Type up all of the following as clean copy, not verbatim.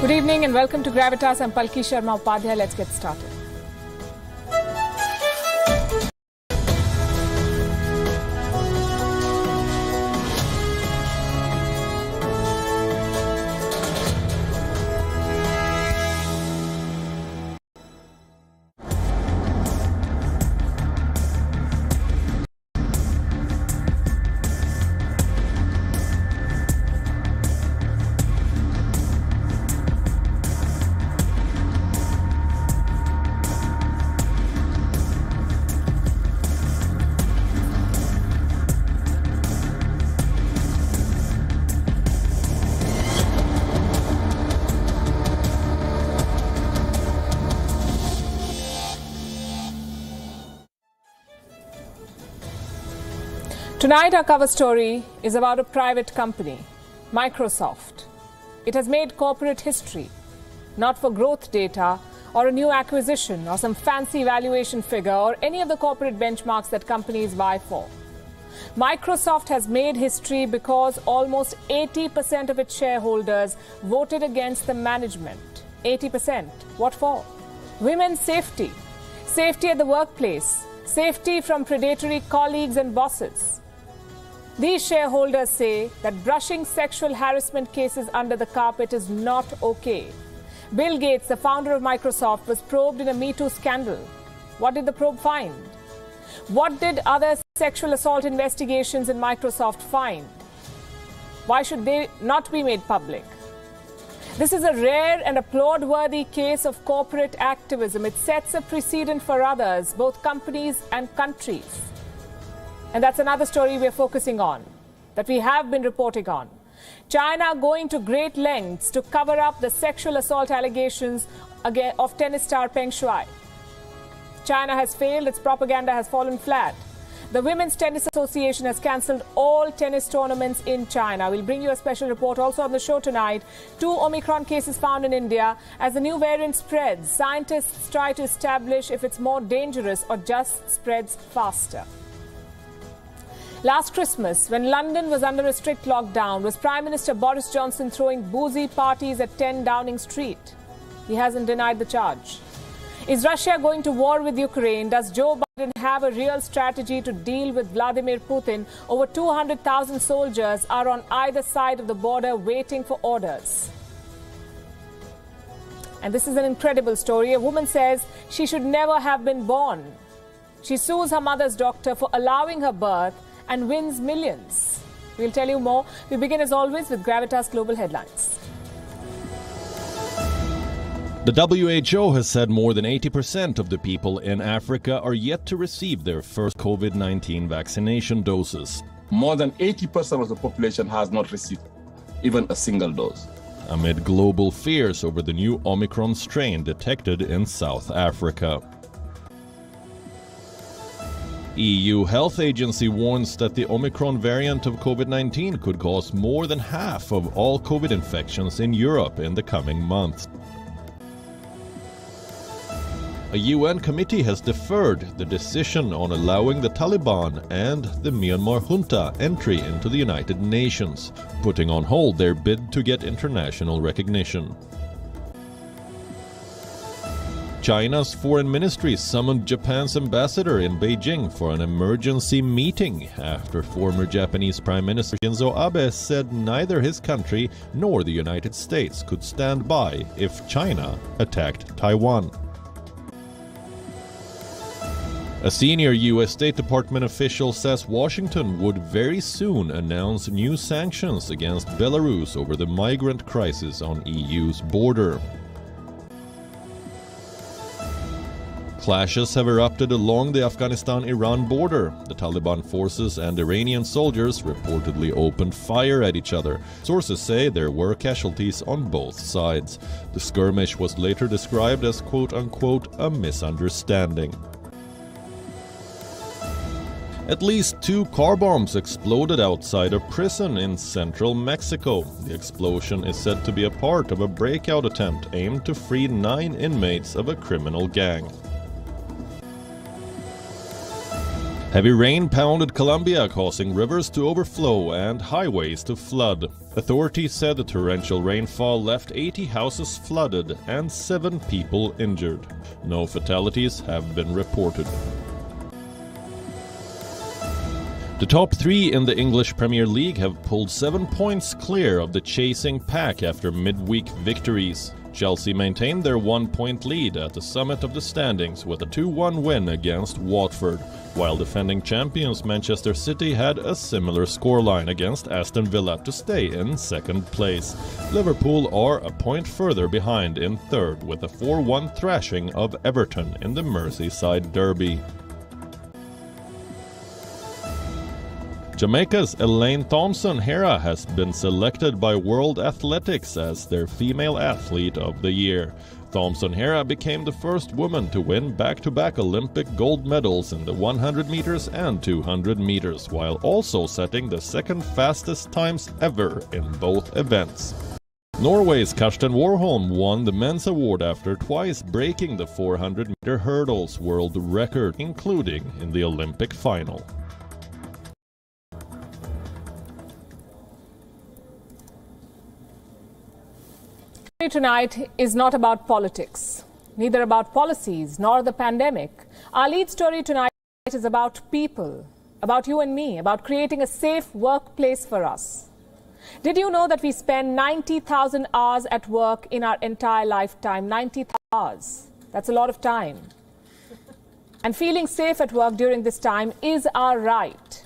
Good evening and welcome to Gravitas. I'm Palki Sharma, Upadhyay. Let's get started. Tonight, our cover story is about a private company, Microsoft. It has made corporate history, not for growth data or a new acquisition or some fancy valuation figure or any of the corporate benchmarks that companies vie for. Microsoft has made history because almost 80% of its shareholders voted against the management. 80%. What for? Women's safety. Safety at the workplace. Safety from predatory colleagues and bosses. These shareholders say that brushing sexual harassment cases under the carpet is not okay. Bill Gates, the founder of Microsoft, was probed in a Me Too scandal. What did the probe find? What did other sexual assault investigations in Microsoft find? Why should they not be made public? This is a rare and applaud-worthy case of corporate activism. It sets a precedent for others, both companies and countries. And that's another story we're focusing on, that we have been reporting on. China going to great lengths to cover up the sexual assault allegations of tennis star Peng Shuai. China has failed, its propaganda has fallen flat. The Women's Tennis Association has cancelled all tennis tournaments in China. We'll bring you a special report also on the show tonight. 2 Omicron cases found in India. As the new variant spreads, scientists try to establish if it's more dangerous or just spreads faster. Last Christmas, when London was under a strict lockdown, was Prime Minister Boris Johnson throwing boozy parties at 10 Downing Street? He hasn't denied the charge. Is Russia going to war with Ukraine? Does Joe Biden have a real strategy to deal with Vladimir Putin? Over 200,000 soldiers are on either side of the border waiting for orders. And this is an incredible story. A woman says she should never have been born. She sues her mother's doctor for allowing her birth and wins millions. We'll tell you more. We begin as always with Gravitas Global Headlines. The WHO has said more than 80% of the people in Africa are yet to receive their first COVID-19 vaccination doses. More than 80% of the population has not received even a single dose. Amid global fears over the new Omicron strain detected in South Africa. EU Health Agency warns that the Omicron variant of COVID-19 could cause more than half of all COVID infections in Europe in the coming months. A UN committee has deferred the decision on allowing the Taliban and the Myanmar junta entry into the United Nations, putting on hold their bid to get international recognition. China's foreign ministry summoned Japan's ambassador in Beijing for an emergency meeting after former Japanese Prime Minister Shinzo Abe said neither his country nor the United States could stand by if China attacked Taiwan. A senior U.S. State Department official says Washington would very soon announce new sanctions against Belarus over the migrant crisis on EU's border. Clashes have erupted along the Afghanistan-Iran border. The Taliban forces and Iranian soldiers reportedly opened fire at each other. Sources say there were casualties on both sides. The skirmish was later described as quote-unquote a misunderstanding. At least 2 car bombs exploded outside a prison in central Mexico. The explosion is said to be a part of a breakout attempt aimed to free 9 inmates of a criminal gang. Heavy rain pounded Colombia, causing rivers to overflow and highways to flood. Authorities said the torrential rainfall left 80 houses flooded and 7 people injured. No fatalities have been reported. The top 3 in the English Premier League have pulled 7 points clear of the chasing pack after midweek victories. Chelsea maintained their 1-point lead at the summit of the standings with a 2-1 win against Watford, while defending champions Manchester City had a similar scoreline against Aston Villa to stay in second place. Liverpool are a point further behind in third with a 4-1 thrashing of Everton in the Merseyside derby. Jamaica's Elaine Thompson-Herah has been selected by World Athletics as their Female Athlete of the Year. Thompson-Herah became the first woman to win back-to-back Olympic gold medals in the 100 meters and 200 meters, while also setting the second fastest times ever in both events. Norway's Karsten Warholm won the men's award after twice breaking the 400-meter hurdles world record, including in the Olympic final. Tonight is not about politics, neither about policies nor the pandemic. Our lead story tonight is about people, about you and me, about creating a safe workplace for us. Did you know that we spend 90,000 hours at work in our entire lifetime? 90,000 hours. That's a lot of time. And feeling safe at work during this time is our right.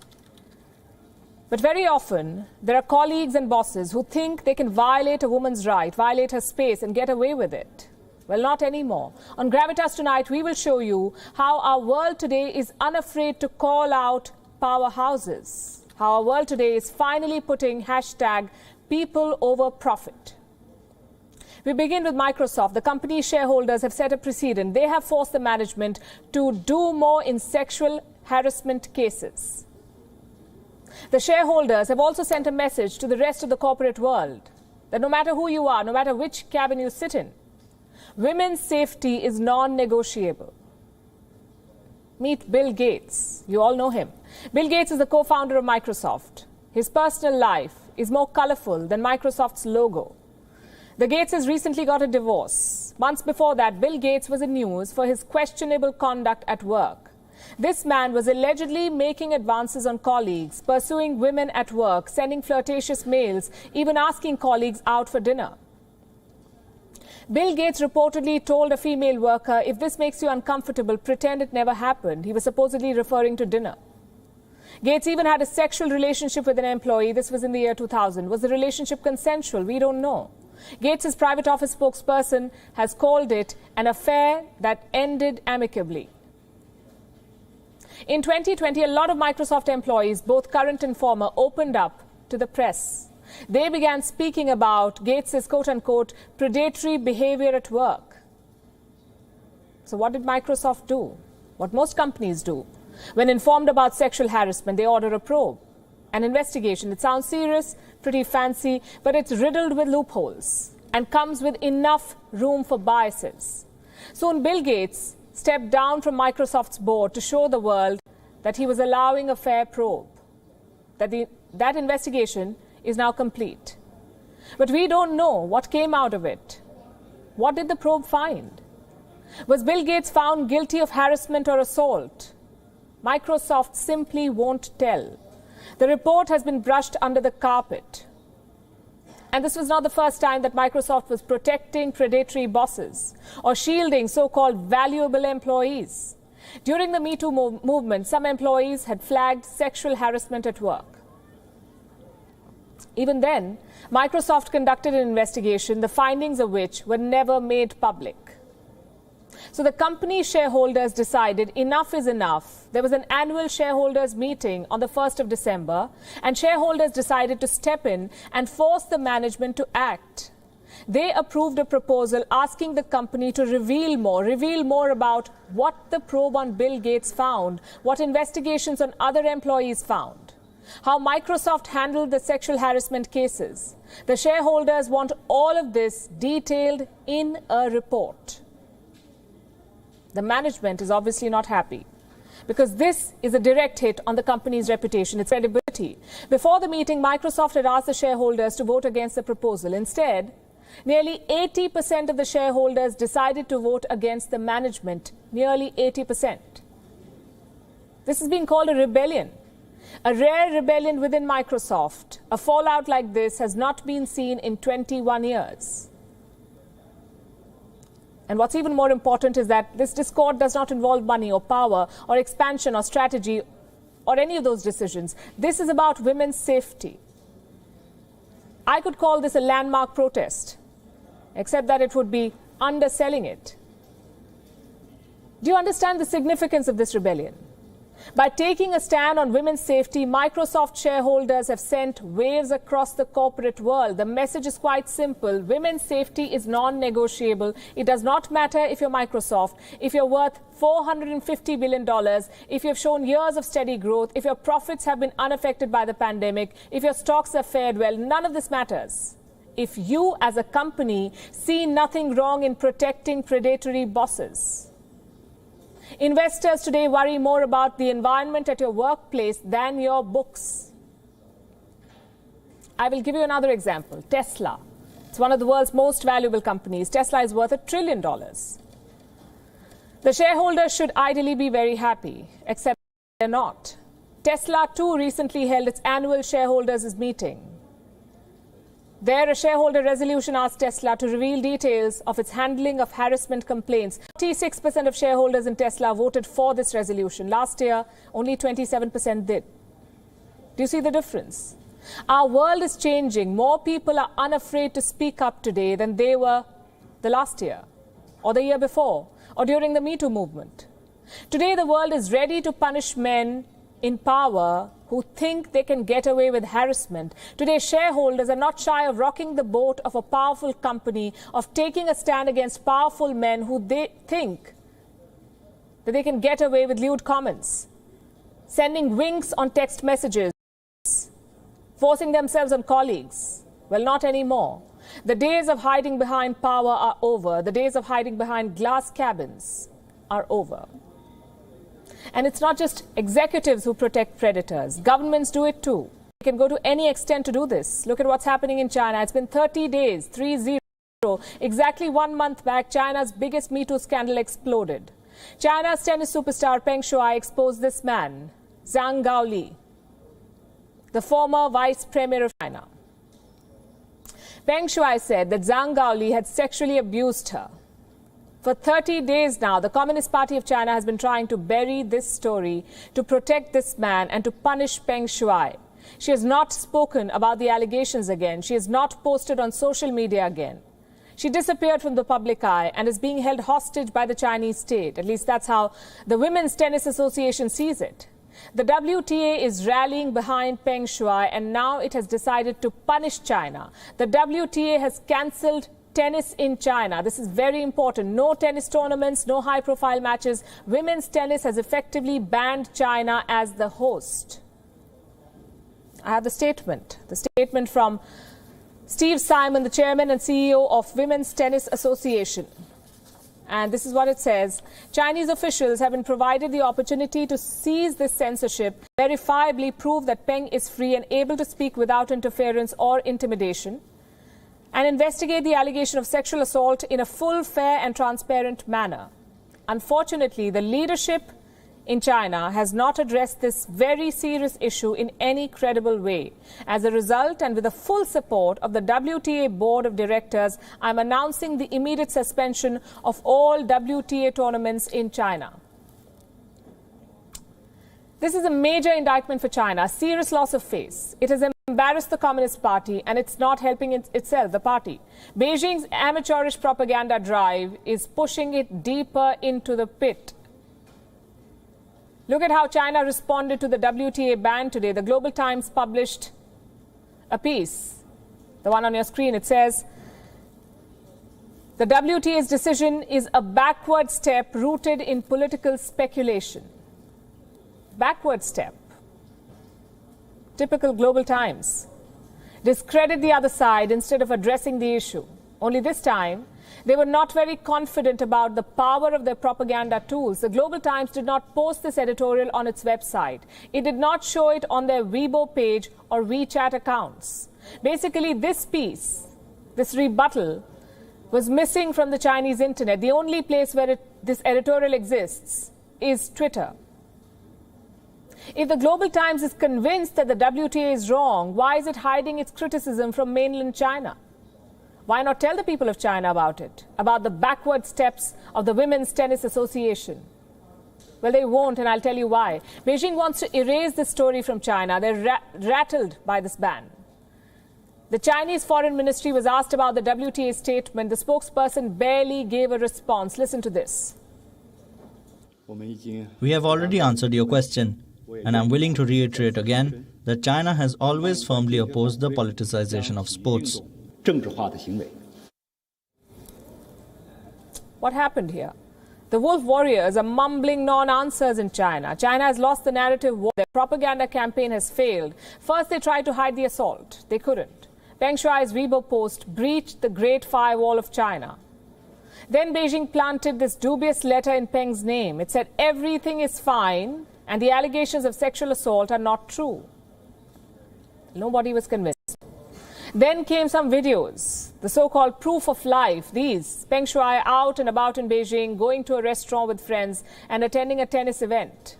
But very often, there are colleagues and bosses who think they can violate a woman's right, violate her space and get away with it. Well, not anymore. On Gravitas tonight, we will show you how our world today is unafraid to call out powerhouses. How our world today is finally putting hashtag people over profit. We begin with Microsoft. The company's shareholders have set a precedent. They have forced the management to do more in sexual harassment cases. The shareholders have also sent a message to the rest of the corporate world that no matter who you are, no matter which cabin you sit in, women's safety is non-negotiable. Meet Bill Gates. You all know him. Bill Gates is the co-founder of Microsoft. His personal life is more colorful than Microsoft's logo. The Gateses recently got a divorce. Months before that, Bill Gates was in news for his questionable conduct at work. This man was allegedly making advances on colleagues, pursuing women at work, sending flirtatious mails, even asking colleagues out for dinner. Bill Gates reportedly told a female worker, "If this makes you uncomfortable, pretend it never happened." He was supposedly referring to dinner. Gates even had a sexual relationship with an employee. This was in the year 2000. Was the relationship consensual? We don't know. Gates' private office spokesperson has called it an affair that ended amicably. In 2020, a lot of Microsoft employees, both current and former, opened up to the press. They began speaking about Gates' quote-unquote predatory behavior at work. So what did Microsoft do? What most companies do. When informed about sexual harassment, they order a probe, an investigation. It sounds serious, pretty fancy, but it's riddled with loopholes and comes with enough room for biases. Soon Bill Gates stepped down from Microsoft's board to show the world that he was allowing a fair probe, that investigation is now complete. But we don't know what came out of it. What did the probe find? Was Bill Gates found guilty of harassment or assault? Microsoft simply won't tell. The report has been brushed under the carpet. And this was not the first time that Microsoft was protecting predatory bosses or shielding so-called valuable employees. During the Me Too movement, some employees had flagged sexual harassment at work. Even then, Microsoft conducted an investigation, the findings of which were never made public. So the company's shareholders decided enough is enough. There was an annual shareholders meeting on the 1st of December, and shareholders decided to step in and force the management to act. They approved a proposal asking the company to reveal more about what the probe on Bill Gates found, what investigations on other employees found, how Microsoft handled the sexual harassment cases. The shareholders want all of this detailed in a report. The management is obviously not happy. because this is a direct hit on the company's reputation, its credibility. Before the meeting, Microsoft had asked the shareholders to vote against the proposal. Instead, nearly 80% of the shareholders decided to vote against the management. Nearly 80%. This is being called a rebellion. A rare rebellion within Microsoft. A fallout like this has not been seen in 21 years. And what's even more important is that this discord does not involve money or power or expansion or strategy or any of those decisions. This is about women's safety. I could call this a landmark protest, except that it would be underselling it. Do you understand the significance of this rebellion? By taking a stand on women's safety, Microsoft shareholders have sent waves across the corporate world. The message is quite simple. Women's safety is non-negotiable. It does not matter if you're Microsoft, if you're worth $450 billion, if you've shown years of steady growth, if your profits have been unaffected by the pandemic, if your stocks have fared well. None of this matters. If you as a company see nothing wrong in protecting predatory bosses. Investors today worry more about the environment at your workplace than your books. I will give you another example. Tesla. It's one of the world's most valuable companies. Tesla is worth $1 trillion. The shareholders should ideally be very happy, except they're not. Tesla too recently held its annual shareholders' meeting. There, a shareholder resolution asked Tesla to reveal details of its handling of harassment complaints. 46% of shareholders in Tesla voted for this resolution. Last year, only 27% did. Do you see the difference? Our world is changing. More people are unafraid to speak up today than they were the last year, or the year before, or during the Me Too movement. Today, the world is ready to punish men in power who think they can get away with harassment. Today, shareholders are not shy of rocking the boat of a powerful company, of taking a stand against powerful men who they think that they can get away with lewd comments, sending winks on text messages, forcing themselves on colleagues. Well, not anymore. The days of hiding behind power are over. The days of hiding behind glass cabins are over. And it's not just executives who protect predators. Governments do it too. They can go to any extent to do this. Look at what's happening in China. It's been 30 days, 30. Exactly 1 month back, China's biggest Me Too scandal exploded. China's tennis superstar Peng Shuai exposed this man, Zhang Gaoli, the former vice premier of China. Peng Shuai said that Zhang Gaoli had sexually abused her. For 30 days now, the Communist Party of China has been trying to bury this story, to protect this man and to punish Peng Shuai. She has not spoken about the allegations again. She has not posted on social media again. She disappeared from the public eye and is being held hostage by the Chinese state. At least that's how the Women's Tennis Association sees it. The WTA is rallying behind Peng Shuai, and now it has decided to punish China. The WTA has cancelled tennis in China. This is very important. No tennis tournaments, no high-profile matches. Women's tennis has effectively banned China as the host. I have the statement from Steve Simon, the chairman and CEO of Women's Tennis Association. And this is what it says. Chinese officials have been provided the opportunity to seize this censorship, verifiably prove that Peng is free and able to speak without interference or intimidation, and investigate the allegation of sexual assault in a full, fair and transparent manner. Unfortunately, the leadership in China has not addressed this very serious issue in any credible way. As a result, and with the full support of the WTA Board of Directors, I'm announcing the immediate suspension of all WTA tournaments in China. This is a major indictment for China, a serious loss of face. It has embarrassed the Communist Party, and it's not helping itself, the party. Beijing's amateurish propaganda drive is pushing it deeper into the pit. Look at how China responded to the WTA ban today. The Global Times published a piece, the one on your screen. It says, the WTA's decision is a backward step rooted in political speculation. Backward step. Typical Global Times. Discredit the other side instead of addressing the issue. Only this time, they were not very confident about the power of their propaganda tools. The Global Times did not post this editorial on its website. It did not show it on their Weibo page or WeChat accounts. Basically, this piece, this rebuttal, was missing from the Chinese internet. The only place where this editorial exists is Twitter. If the Global Times is convinced that the WTA is wrong, why is it hiding its criticism from mainland China? Why not tell the people of China about it, about the backward steps of the Women's Tennis Association? Well, they won't, and I'll tell you why. Beijing wants to erase this story from China. They're rattled by this ban. The Chinese Foreign Ministry was asked about the WTA statement. The spokesperson barely gave a response. Listen to this. We have already answered your question, and I'm willing to reiterate again that China has always firmly opposed the politicization of sports. What happened here? The wolf warriors are mumbling non-answers in China. China has lost the narrative war. Their propaganda campaign has failed. First, they tried to hide the assault. They couldn't. Peng Shuai's Weibo post breached the Great Firewall of China. Then Beijing planted this dubious letter in Peng's name. It said everything is fine and the allegations of sexual assault are not true. Nobody was convinced. Then came some videos, the so-called proof of life. These, Peng Shuai out and about in Beijing, going to a restaurant with friends and attending a tennis event.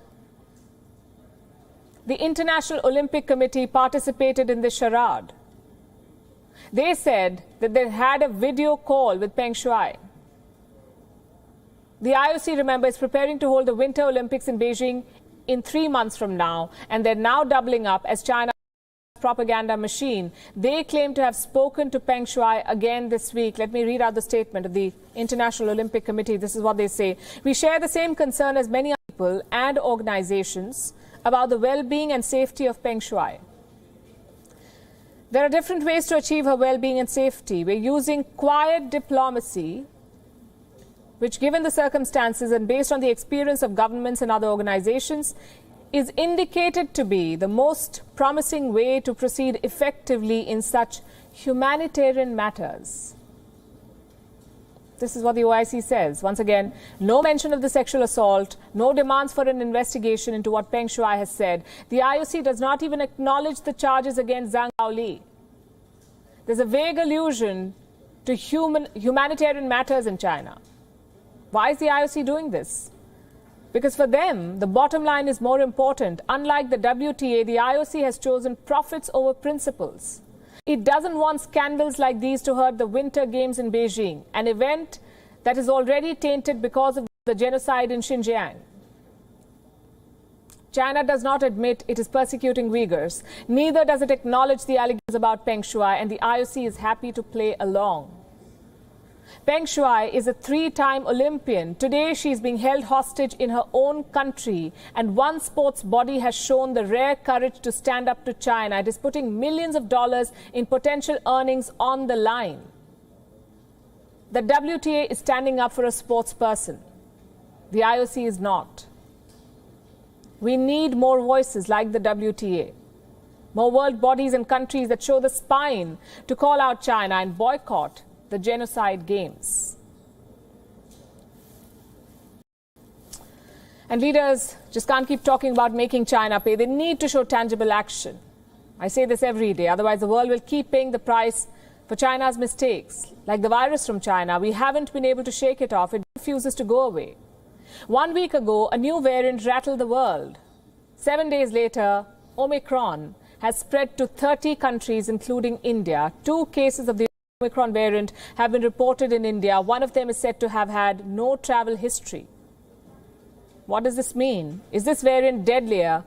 The International Olympic Committee participated in this charade. They said that they had a video call with Peng Shuai. The IOC, remember, is preparing to hold the Winter Olympics in Beijing in 3 months from now, and they're now doubling up as China propaganda machine. They claim to have spoken to Peng Shuai again this week. Let me read out the statement of the International Olympic Committee. This is what they say. We share the same concern as many people and organizations about the well-being and safety of Peng Shuai. There are different ways to achieve her well-being and safety. We're using quiet diplomacy, which, given the circumstances and based on the experience of governments and other organizations, is indicated to be the most promising way to proceed effectively in such humanitarian matters. This is what the OIC says. Once again, no mention of the sexual assault, no demands for an investigation into what Peng Shuai has said. The IOC does not even acknowledge the charges against Zhang Gaoli. There's a vague allusion to humanitarian matters in China. Why is the IOC doing this? Because for them, the bottom line is more important. Unlike the WTA, the IOC has chosen profits over principles. It doesn't want scandals like these to hurt the Winter Games in Beijing, an event that is already tainted because of the genocide in Xinjiang. China does not admit it is persecuting Uyghurs. Neither does it acknowledge the allegations about Peng Shuai, and the IOC is happy to play along. Peng Shuai is a 3-time Olympian. Today, she is being held hostage in her own country, and one sports body has shown the rare courage to stand up to China. It is putting millions of dollars in potential earnings on the line. The WTA is standing up for a sports person. The IOC is not. We need more voices like the WTA. More world bodies and countries that show the spine to call out China and boycott the genocide games. And leaders just can't keep talking about making China pay. They need to show tangible action. I say this every day, otherwise the world will keep paying the price for China's mistakes. Like the virus from China, we haven't been able to shake it off. It refuses to go away. 1 week ago, a new variant rattled the world. 7 days later, Omicron has spread to 30 countries, including India. 2 cases of the Omicron variant have been reported in India. One of them is said to have had no travel history. What does this mean? Is this variant deadlier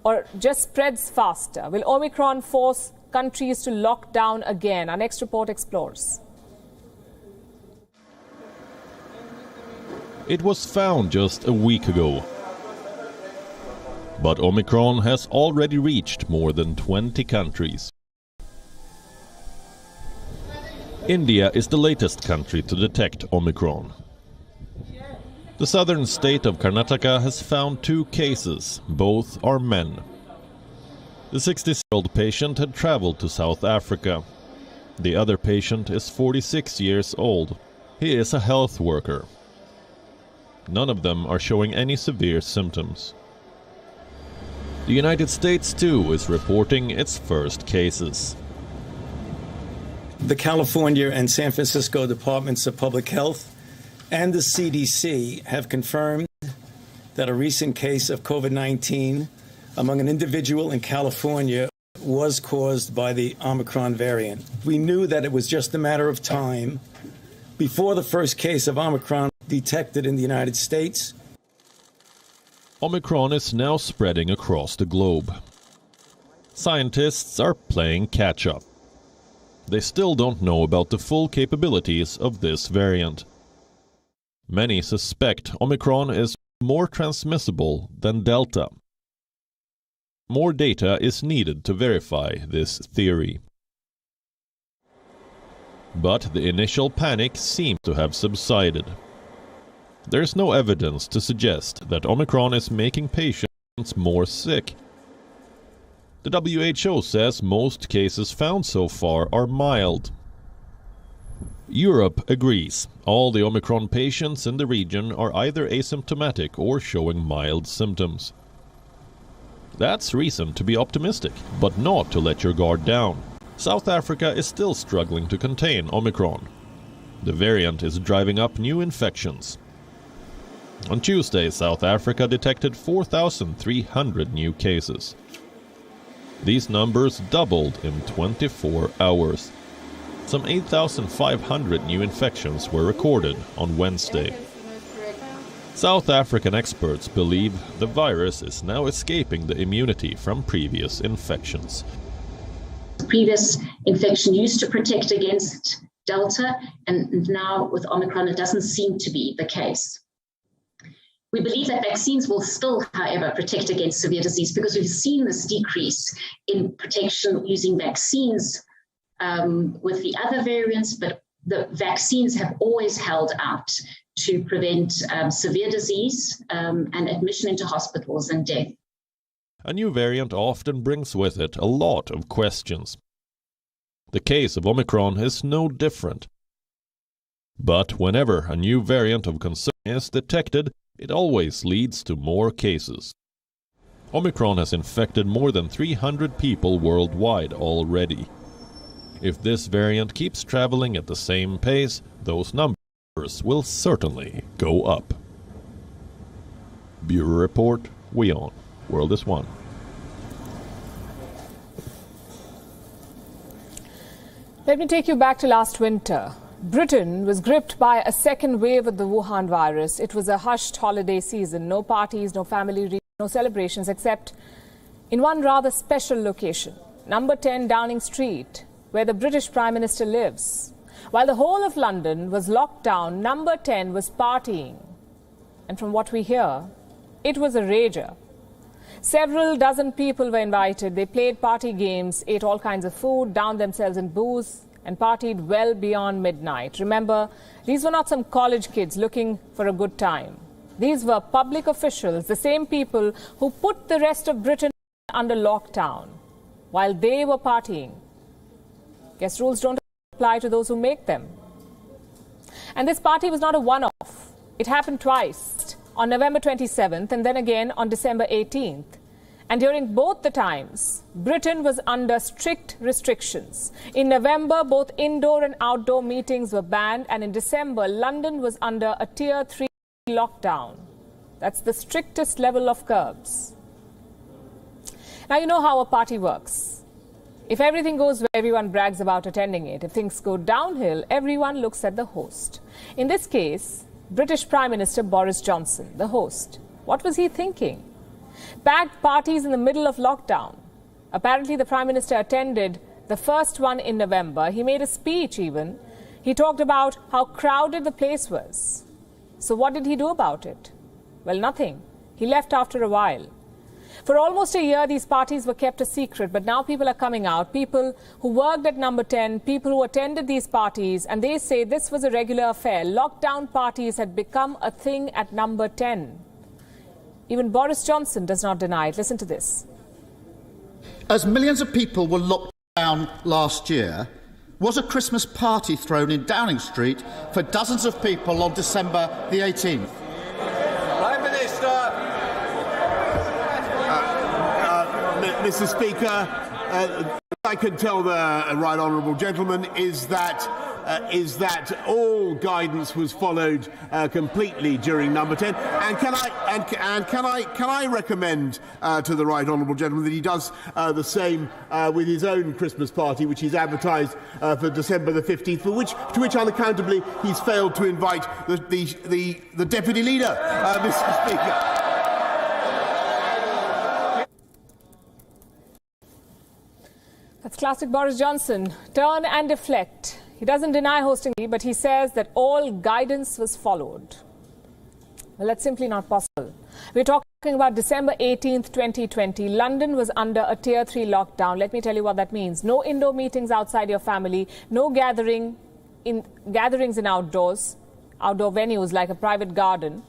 or just spreads faster? Will Omicron force countries to lock down again? Our next report explores. It was found just a week ago. But Omicron has already reached more than 20 countries. India is the latest country to detect Omicron. The southern state of Karnataka has found 2 cases. Both are men. The 66-year-old patient had traveled to South Africa. The other patient is 46 years old. He is a health worker. None of them are showing any severe symptoms. The United States, too, is reporting its first cases. The California and San Francisco Departments of Public Health and the CDC have confirmed that a recent case of COVID-19 among an individual in California was caused by the Omicron variant. We knew that it was just a matter of time before the first case of Omicron detected in the United States. Omicron is now spreading across the globe. Scientists are playing catch-up. They still don't know about the full capabilities of this variant. Many suspect Omicron is more transmissible than Delta. More data is needed to verify this theory. But the initial panic seems to have subsided. There's no evidence to suggest that Omicron is making patients more sick. The WHO says most cases found so far are mild. Europe agrees. All the Omicron patients in the region are either asymptomatic or showing mild symptoms. That's reason to be optimistic, but not to let your guard down. South Africa is still struggling to contain Omicron. The variant is driving up new infections. On Tuesday, South Africa detected 4,300 new cases. These numbers doubled in 24 hours. Some 8,500 new infections were recorded on Wednesday. South African experts believe the virus is now escaping the immunity from previous infections. Previous infection used to protect against Delta, and now with Omicron it doesn't seem to be the case. We believe that vaccines will still, however, protect against severe disease because we've seen this decrease in protection using vaccines with the other variants, but the vaccines have always held out to prevent severe disease and admission into hospitals and death. A new variant often brings with it a lot of questions. The case of Omicron is no different. But whenever a new variant of concern is detected, it always leads to more cases. Omicron has infected more than 300 people worldwide already. If this variant keeps traveling at the same pace, those numbers will certainly go up. Bureau Report, WION. World is One. Let me take you back to last winter. Britain was gripped by a second wave of the Wuhan virus. It was a hushed holiday season. No parties, no family reunions, no celebrations, except in one rather special location, number 10 Downing Street, where the British Prime Minister lives. While the whole of London was locked down, number 10 was partying. And from what we hear, it was a rager. Several dozen people were invited. They played party games, ate all kinds of food, downed themselves in booze, and partied well beyond midnight. Remember, these were not some college kids looking for a good time. These were public officials, the same people who put the rest of Britain under lockdown while they were partying. Guess rules don't apply to those who make them. And this party was not a one-off. It happened twice, on November 27th and then again on December 18th. And during both the times, Britain was under strict restrictions. In November, both indoor and outdoor meetings were banned, and in December, London was under a Tier 3 lockdown. That's the strictest level of curbs. Now, you know how a party works. If everything goes well, everyone brags about attending it. If things go downhill, everyone looks at the host. In this case, British Prime Minister Boris Johnson, the host. What was he thinking? Packed parties in the middle of lockdown. Apparently, the Prime Minister attended the first one in November. He made a speech even. He talked about how crowded the place was. So what did he do about it? Well, nothing. He left after a while. For almost a year, these parties were kept a secret, but now people are coming out. People who worked at number 10, people who attended these parties, and they say this was a regular affair. Lockdown parties had become a thing at number 10. Even Boris Johnson does not deny it. Listen to this. As millions of people were locked down last year, Was a Christmas party thrown in Downing Street for dozens of people on December the 18th? Prime Minister. Mr. Speaker, I can tell the right honourable gentleman is that all guidance was followed completely during Number 10. And can I recommend to the right honourable gentleman that he does the same with his own Christmas party, which he's advertised for December the 15th, to which unaccountably he's failed to invite the deputy leader, Mr. Speaker. That's classic Boris Johnson. Turn and deflect. He doesn't deny hosting, but he says that all guidance was followed. Well, that's simply not possible. We're talking about December 18th, 2020. London was under a Tier 3 lockdown. Let me tell you what that means. No indoor meetings outside your family. No gatherings in outdoor venues like a private garden.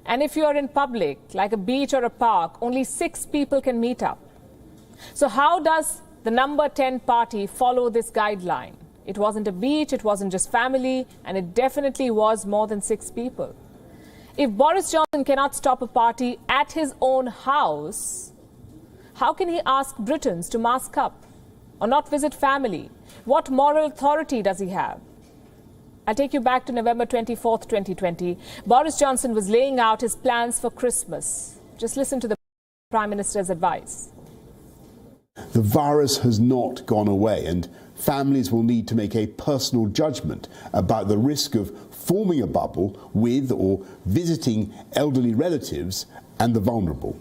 And if you are in public, like a beach or a park, only 6 people can meet up. So how does the Number 10 party follow this guideline? It wasn't a beach, it wasn't just family, and it definitely was more than 6 people. If Boris Johnson cannot stop a party at his own house, how can he ask Britons to mask up or not visit family? What moral authority does he have? I'll take you back to November 24th, 2020. Boris Johnson was laying out his plans for Christmas. Just listen to the Prime Minister's advice. The virus has not gone away, and families will need to make a personal judgment about the risk of forming a bubble with or visiting elderly relatives and the vulnerable.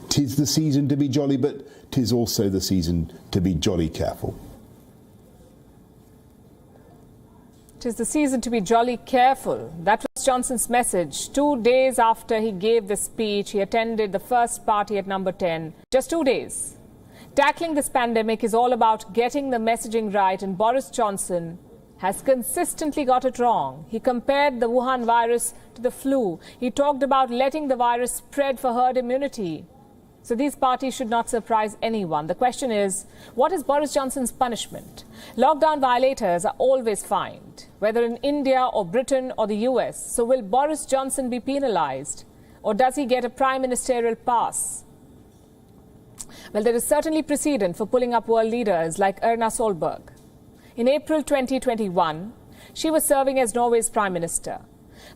'Tis the season to be jolly, but 'tis also the season to be jolly careful. 'Tis the season to be jolly careful. That was Johnson's message. 2 days after he gave the speech, he attended the first party at Number 10. Just 2 days. Tackling this pandemic is all about getting the messaging right, and Boris Johnson has consistently got it wrong. He compared the Wuhan virus to the flu. He talked about letting the virus spread for herd immunity. So these parties should not surprise anyone. The question is, what is Boris Johnson's punishment? Lockdown violators are always fined, whether in India or Britain or the US. So will Boris Johnson be penalized, or does he get a prime ministerial pass? Well, there is certainly precedent for pulling up world leaders like Erna Solberg. In April 2021, she was serving as Norway's prime minister.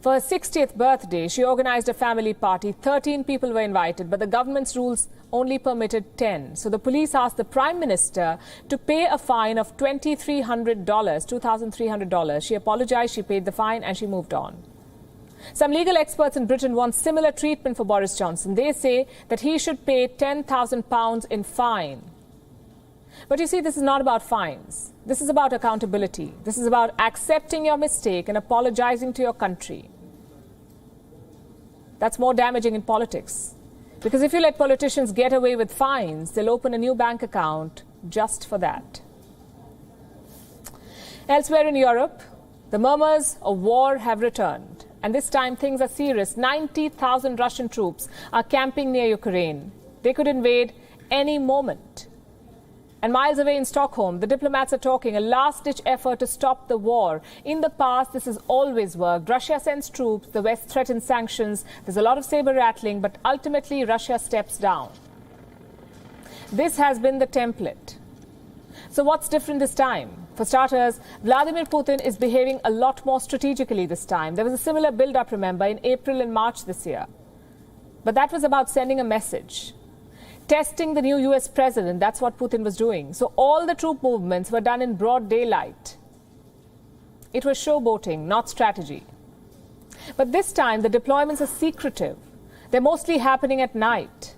For her 60th birthday, she organized a family party. 13 people were invited, but the government's rules only permitted 10. So the police asked the prime minister to pay a fine of $2,300. She apologized, she paid the fine, and she moved on. Some legal experts in Britain want similar treatment for Boris Johnson. They say that he should pay £10,000 in fine. But you see, this is not about fines. This is about accountability. This is about accepting your mistake and apologizing to your country. That's more damaging in politics. Because if you let politicians get away with fines, they'll open a new bank account just for that. Elsewhere in Europe, the murmurs of war have returned. And this time things are serious. 90,000 Russian troops are camping near Ukraine. They could invade any moment. And miles away in Stockholm, the diplomats are talking a last-ditch effort to stop the war. In the past, this has always worked. Russia sends troops, the West threatens sanctions. There's a lot of saber-rattling, but ultimately Russia steps down. This has been the template. So what's different this time? For starters, Vladimir Putin is behaving a lot more strategically this time. There was a similar build-up, remember, in April and March this year. But that was about sending a message. Testing the new US president, that's what Putin was doing. So all the troop movements were done in broad daylight. It was showboating, not strategy. But this time, the deployments are secretive. They're mostly happening at night.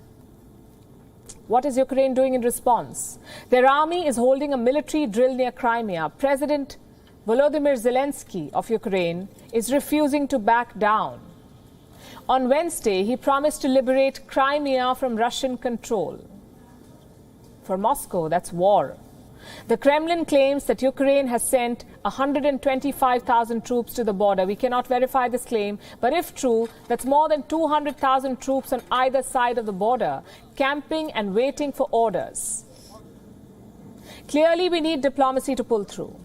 What is Ukraine doing in response? Their army is holding a military drill near Crimea. President Volodymyr Zelensky of Ukraine is refusing to back down. On Wednesday, he promised to liberate Crimea from Russian control. For Moscow, that's war. The Kremlin claims that Ukraine has sent 125,000 troops to the border. We cannot verify this claim, but if true, that's more than 200,000 troops on either side of the border, camping and waiting for orders. Clearly, we need diplomacy to pull through.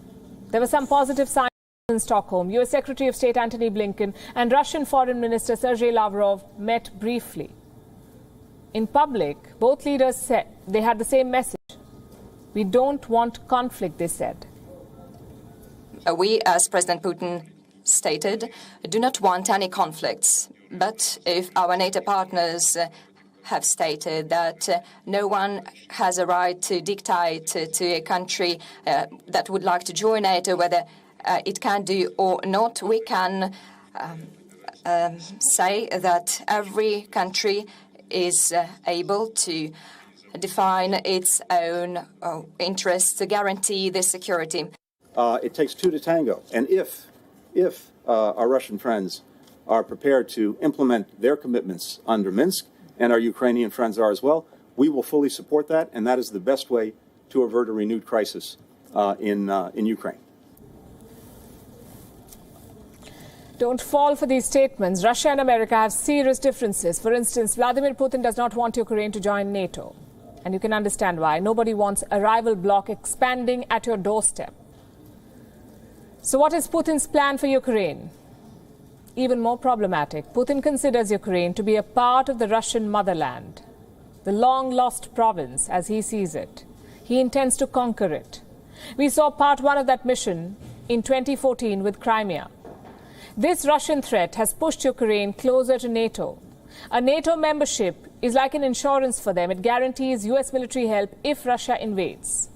There were some positive signs in Stockholm. US Secretary of State Antony Blinken and Russian Foreign Minister Sergei Lavrov met briefly. In public, both leaders said they had the same message. We don't want conflict, they said. We, as President Putin stated, do not want any conflicts. But if our NATO partners have stated that no one has a right to dictate to a country that would like to join NATO whether it can do or not, we can say that every country is able to define its own interests to guarantee this security. It takes two to tango. And if our Russian friends are prepared to implement their commitments under Minsk, and our Ukrainian friends are as well, we will fully support that, and that is the best way to avert a renewed crisis in Ukraine. Don't fall for these statements. Russia and America have serious differences. For instance, Vladimir Putin does not want Ukraine to join NATO. And you can understand why. Nobody wants a rival bloc expanding at your doorstep. So what is Putin's plan for Ukraine? Even more problematic. Putin considers Ukraine to be a part of the Russian motherland, the long-lost province, as he sees it. He intends to conquer it. We saw part one of that mission in 2014 with Crimea. This Russian threat has pushed Ukraine closer to NATO. A NATO membership is like an insurance for them. It guarantees US military help if Russia invades.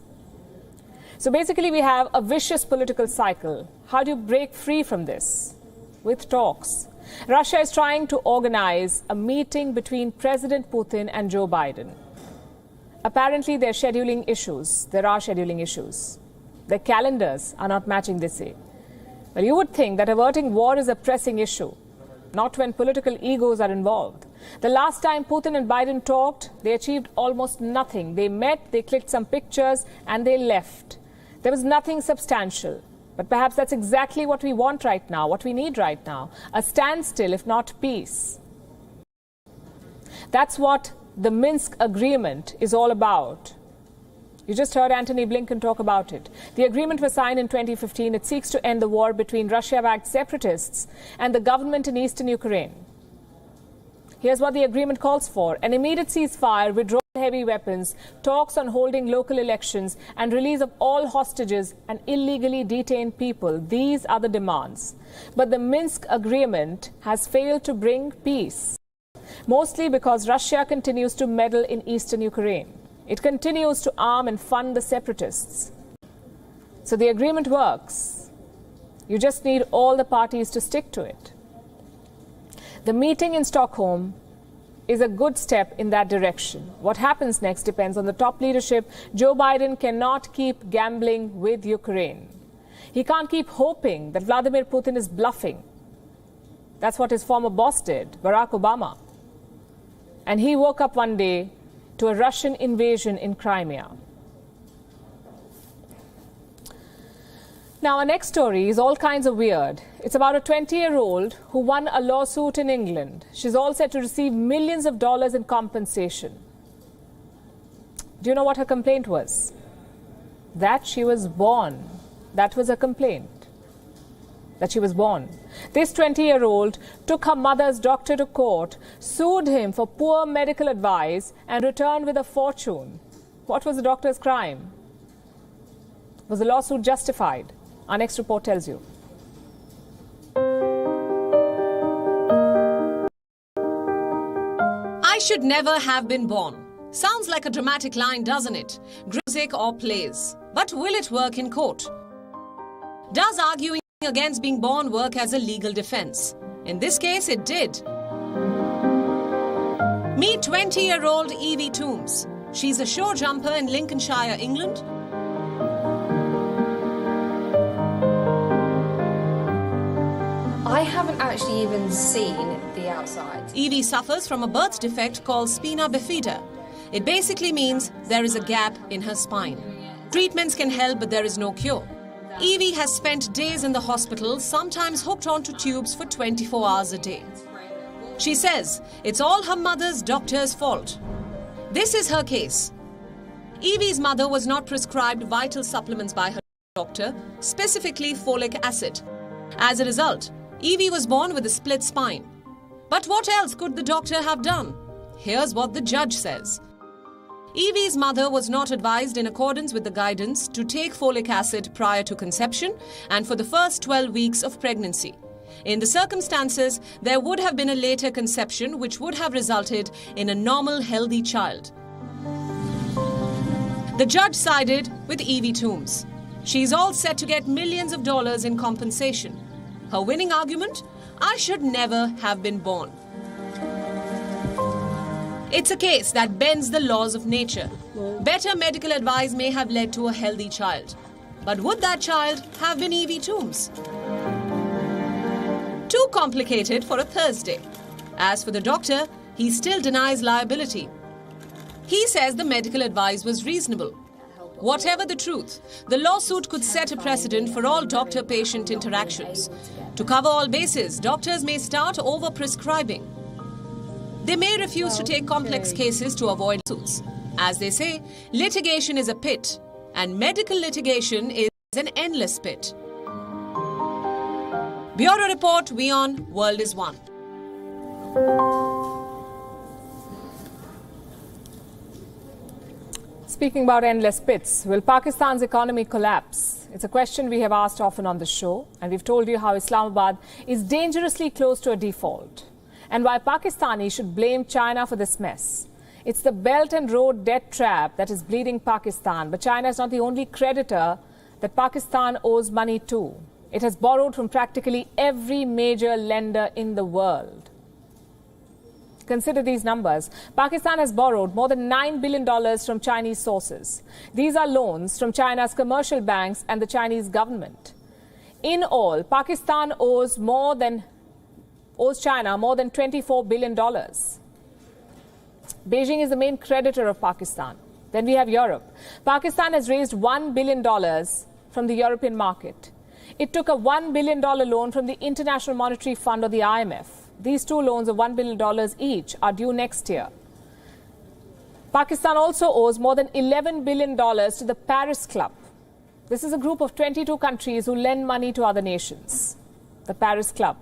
So basically we have a vicious political cycle. How do you break free from this? With talks. Russia is trying to organize a meeting between President Putin and Joe Biden. Apparently they're scheduling issues. There are scheduling issues. Their calendars are not matching, they say. Well, you would think that averting war is a pressing issue, not when political egos are involved. The last time Putin and Biden talked, they achieved almost nothing. They met, they clicked some pictures, and they left. There was nothing substantial. But perhaps that's exactly what we want right now, what we need right now. A standstill, if not peace. That's what the Minsk agreement is all about. You just heard Antony Blinken talk about it. The agreement was signed in 2015. It seeks to end the war between Russia-backed separatists and the government in eastern Ukraine. Here's what the agreement calls for: an immediate ceasefire, withdrawal of heavy weapons, talks on holding local elections, and release of all hostages and illegally detained people. These are the demands. But the Minsk agreement has failed to bring peace, mostly because Russia continues to meddle in eastern Ukraine. It continues to arm and fund the separatists. So the agreement works. You just need all the parties to stick to it. The meeting in Stockholm is a good step in that direction. What happens next depends on the top leadership. Joe Biden cannot keep gambling with Ukraine. He can't keep hoping that Vladimir Putin is bluffing. That's what his former boss did, Barack Obama. And he woke up one day to a Russian invasion in Crimea. Now, our next story is all kinds of weird. It's about a 20-year-old who won a lawsuit in England. She's all set to receive millions of dollars in compensation. Do you know what her complaint was? That she was born. That was her complaint. That she was born. This 20-year-old took her mother's doctor to court, sued him for poor medical advice, and returned with a fortune. What was the doctor's crime? Was the lawsuit justified? Our next report tells you. I should never have been born. Sounds like a dramatic line, doesn't it? Music or plays. But will it work in court? Does arguing against being born work as a legal defense? In this case, it did. Meet 20-year-old Evie Toombs. She's a show jumper in Lincolnshire, England. I haven't actually even seen the outside. Evie suffers from a birth defect called spina bifida. It basically means there is a gap in her spine. Treatments can help, but there is no cure. Evie has spent days in the hospital, sometimes hooked onto tubes for 24 hours a day. She says it's all her mother's doctor's fault. This is her case. Evie's mother was not prescribed vital supplements by her doctor, specifically folic acid. As a result, Evie was born with a split spine. But what else could the doctor have done? Here's what the judge says. Evie's mother was not advised in accordance with the guidance to take folic acid prior to conception and for the first 12 weeks of pregnancy. In the circumstances, there would have been a later conception which would have resulted in a normal, healthy child. The judge sided with Evie Toombs. She's all set to get millions of dollars in compensation. Her winning argument? I should never have been born. It's a case that bends the laws of nature. Better medical advice may have led to a healthy child. But would that child have been Evie Toombs? Too complicated for a Thursday. As for the doctor, he still denies liability. He says the medical advice was reasonable. Whatever the truth, the lawsuit could set a precedent for all doctor-patient interactions. To cover all bases, doctors may start over-prescribing. They may refuse to take complex cases to avoid suits. As they say, litigation is a pit, and medical litigation is an endless pit. Bureau Report, WION, World is One. Speaking about endless pits, will Pakistan's economy collapse? It's a question we have asked often on the show, and we've told you how Islamabad is dangerously close to a default, and why Pakistanis should blame China for this mess. It's the Belt and Road debt trap that is bleeding Pakistan, but China is not the only creditor that Pakistan owes money to. It has borrowed from practically every major lender in the world. Consider these numbers. Pakistan has borrowed more than $9 billion from Chinese sources. These are loans from China's commercial banks and the Chinese government. In all, Pakistan owes China more than $24 billion. Beijing is the main creditor of Pakistan. Then we have Europe. Pakistan has raised $1 billion from the European market. It took a $1 billion loan from the International Monetary Fund or the IMF. These two loans of $1 billion each are due next year. Pakistan also owes more than $11 billion to the Paris Club. This is a group of 22 countries who lend money to other nations. The Paris Club.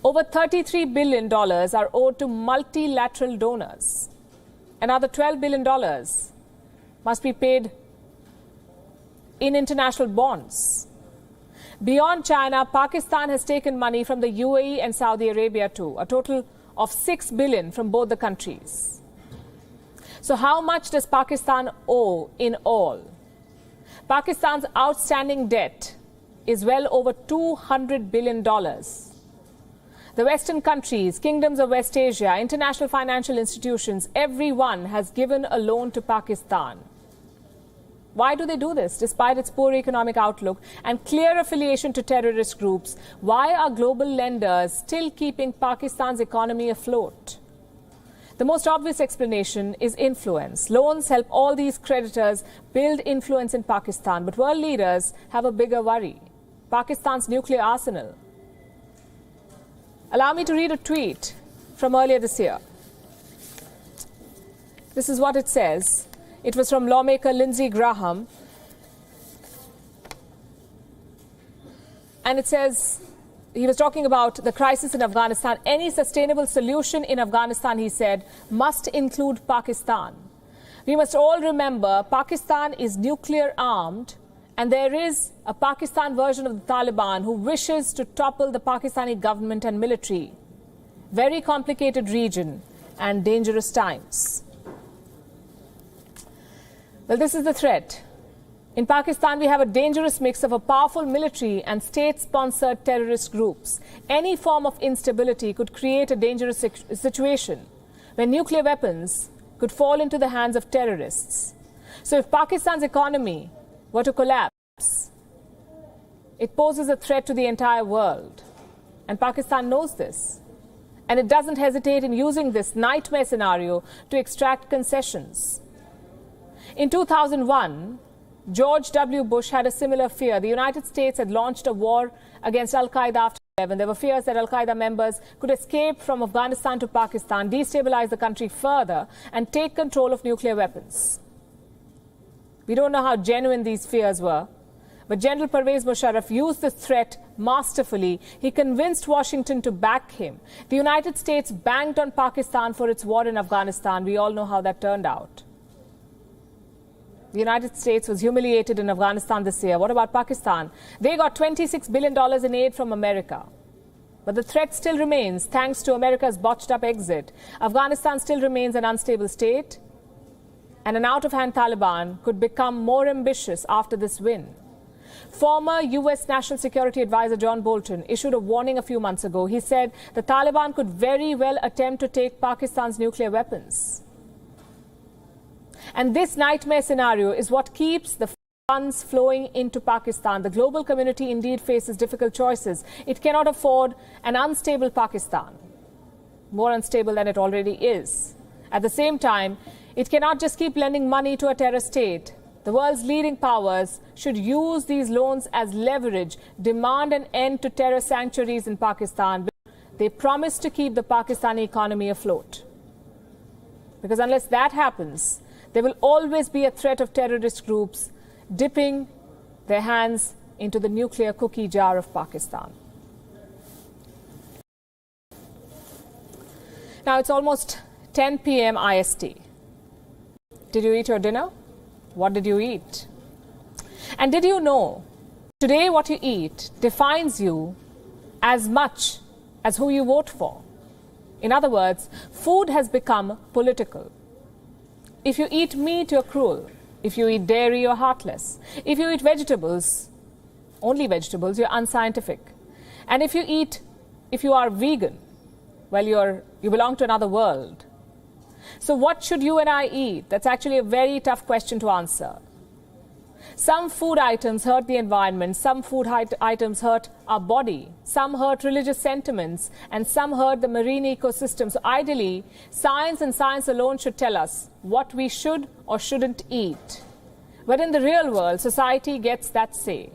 Over $33 billion are owed to multilateral donors. Another $12 billion must be paid in international bonds. Beyond China, Pakistan has taken money from the UAE and Saudi Arabia too, a total of $6 billion from both the countries. So how much does Pakistan owe in all? Pakistan's outstanding debt is well over $200 billion. The Western countries, kingdoms of West Asia, international financial institutions, everyone has given a loan to Pakistan. Why do they do this? Despite its poor economic outlook and clear affiliation to terrorist groups, why are global lenders still keeping Pakistan's economy afloat? The most obvious explanation is influence. Loans help all these creditors build influence in Pakistan, but world leaders have a bigger worry: Pakistan's nuclear arsenal. Allow me to read a tweet from earlier this year. This is what it says. It was from lawmaker Lindsey Graham. And it says, he was talking about the crisis in Afghanistan. Any sustainable solution in Afghanistan, he said, must include Pakistan. We must all remember Pakistan is nuclear armed, and there is a Pakistan version of the Taliban who wishes to topple the Pakistani government and military. Very complicated region and dangerous times. Well, this is the threat. In Pakistan, we have a dangerous mix of a powerful military and state-sponsored terrorist groups. Any form of instability could create a dangerous situation when nuclear weapons could fall into the hands of terrorists. So if Pakistan's economy were to collapse, it poses a threat to the entire world. And Pakistan knows this. And it doesn't hesitate in using this nightmare scenario to extract concessions. In 2001, George W. Bush had a similar fear. The United States had launched a war against Al-Qaeda after 9/11. There were fears that Al-Qaeda members could escape from Afghanistan to Pakistan, destabilize the country further, and take control of nuclear weapons. We don't know how genuine these fears were, But General Pervez Musharraf used this threat masterfully. He convinced Washington to back him. The United States banked on Pakistan for its war in Afghanistan. We all know how that turned out. The United States was humiliated in Afghanistan this year. What about Pakistan? They got $26 billion in aid from America. But the threat still remains thanks to America's botched up exit. Afghanistan still remains an unstable state, and an out-of-hand Taliban could become more ambitious after this win. Former U.S. National Security Advisor John Bolton issued a warning a few months ago. He said the Taliban could very well attempt to take Pakistan's nuclear weapons. And this nightmare scenario is what keeps the funds flowing into Pakistan. The global community indeed faces difficult choices. It cannot afford an unstable Pakistan, more unstable than it already is. At the same time, it cannot just keep lending money to a terror state. The world's leading powers should use these loans as leverage, demand an end to terror sanctuaries in Pakistan. They promise to keep the Pakistani economy afloat. Because unless that happens, there will always be a threat of terrorist groups dipping their hands into the nuclear cookie jar of Pakistan. Now it's almost 10 p.m. IST. Did you eat your dinner? What did you eat? And did you know today what you eat defines you as much as who you vote for? In other words, food has become political. If you eat meat, you're cruel. If you eat dairy, you're heartless. If you eat vegetables, only vegetables, you're unscientific. And if you are vegan, well, you belong to another world. So what should you and I eat? That's actually a very tough question to answer. Some food items hurt the environment, some food items hurt our body, some hurt religious sentiments, and some hurt the marine ecosystem. So ideally, science and science alone should tell us what we should or shouldn't eat. But in the real world, society gets that say.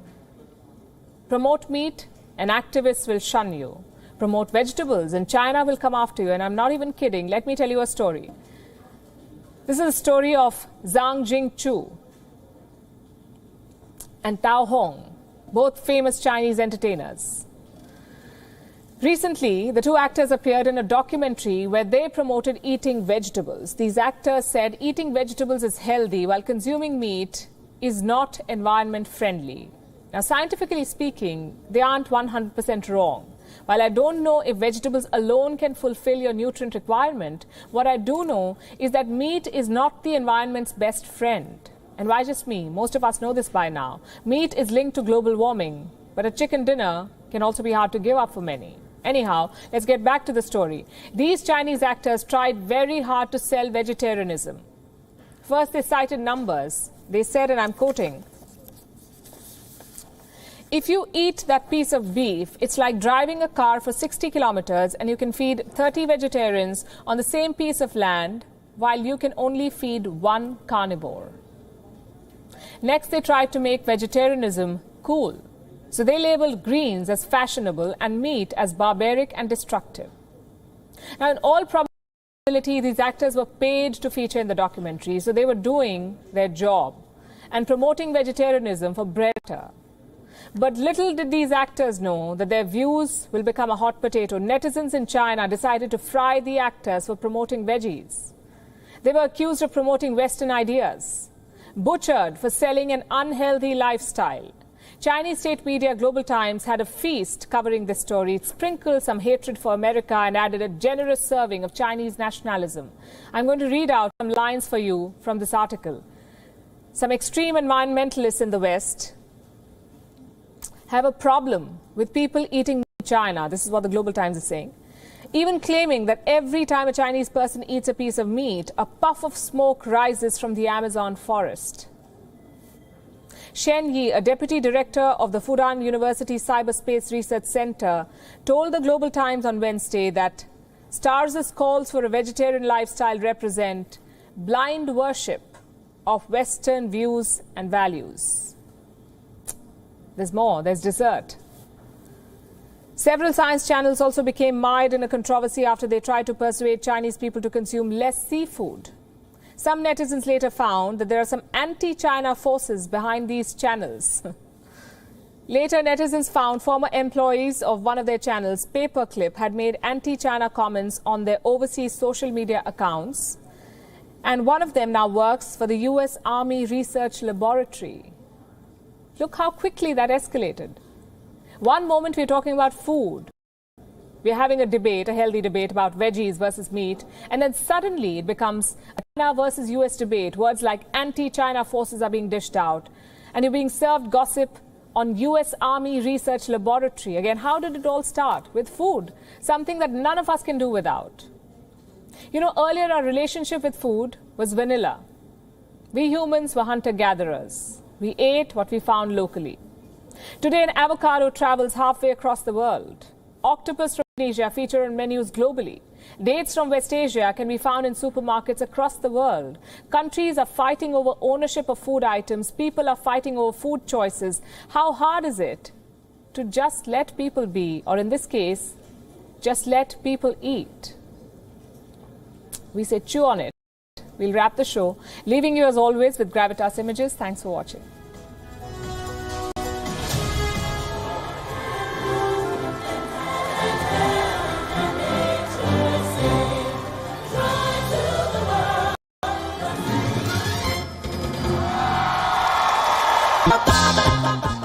Promote meat, and activists will shun you. Promote vegetables, and China will come after you. And I'm not even kidding. Let me tell you a story. This is a story of Zhang Jingchu and Tao Hong, both famous Chinese entertainers. Recently, the two actors appeared in a documentary where they promoted eating vegetables. These actors said eating vegetables is healthy while consuming meat is not environment friendly. Now, scientifically speaking, they aren't 100% wrong. While I don't know if vegetables alone can fulfill your nutrient requirement, what I do know is that meat is not the environment's best friend. And why just me? Most of us know this by now. Meat is linked to global warming, but a chicken dinner can also be hard to give up for many. Anyhow, let's get back to the story. These Chinese actors tried very hard to sell vegetarianism. First, they cited numbers. They said, and I'm quoting, if you eat that piece of beef, it's like driving a car for 60 kilometers and you can feed 30 vegetarians on the same piece of land while you can only feed one carnivore. Next, they tried to make vegetarianism cool. So they labeled greens as fashionable and meat as barbaric and destructive. Now, in all probability, these actors were paid to feature in the documentary, so they were doing their job and promoting vegetarianism for bread. But little did these actors know that their views will become a hot potato. Netizens in China decided to fry the actors for promoting veggies. They were accused of promoting Western ideas, butchered for selling an unhealthy lifestyle. Chinese state media Global Times had a feast covering this story. It sprinkled some hatred for America and added a generous serving of Chinese nationalism. I'm going to read out some lines for you from this article. Some extreme environmentalists in the West have a problem with people eating meat in China. This is what the Global Times is saying. Even claiming that every time a Chinese person eats a piece of meat, a puff of smoke rises from the Amazon forest. Shen Yi, a deputy director of the Fudan University Cyberspace Research Center, told the Global Times on Wednesday that Stars' calls for a vegetarian lifestyle represent blind worship of Western views and values. There's more, there's dessert. Several science channels also became mired in a controversy after they tried to persuade Chinese people to consume less seafood. Some netizens later found that there are some anti-China forces behind these channels. Later, netizens found former employees of one of their channels, Paperclip, had made anti-China comments on their overseas social media accounts. And one of them now works for the US Army Research Laboratory. Look how quickly that escalated. One moment we're talking about food. We're having a debate, a healthy debate about veggies versus meat. And then suddenly it becomes a China versus US debate. Words like anti-China forces are being dished out. And you're being served gossip on US Army Research Laboratory. Again, how did it all start? With food, something that none of us can do without. You know, earlier our relationship with food was vanilla. We humans were hunter-gatherers. We ate what we found locally. Today, an avocado travels halfway across the world. Octopus from Indonesia feature on menus globally. Dates from West Asia can be found in supermarkets across the world. Countries are fighting over ownership of food items. People are fighting over food choices. How hard is it to just let people be, or in this case, just let people eat? We say chew on it. We'll wrap the show, leaving you as always with Gravitas Images. Thanks for watching. Ba ba ba ba ba.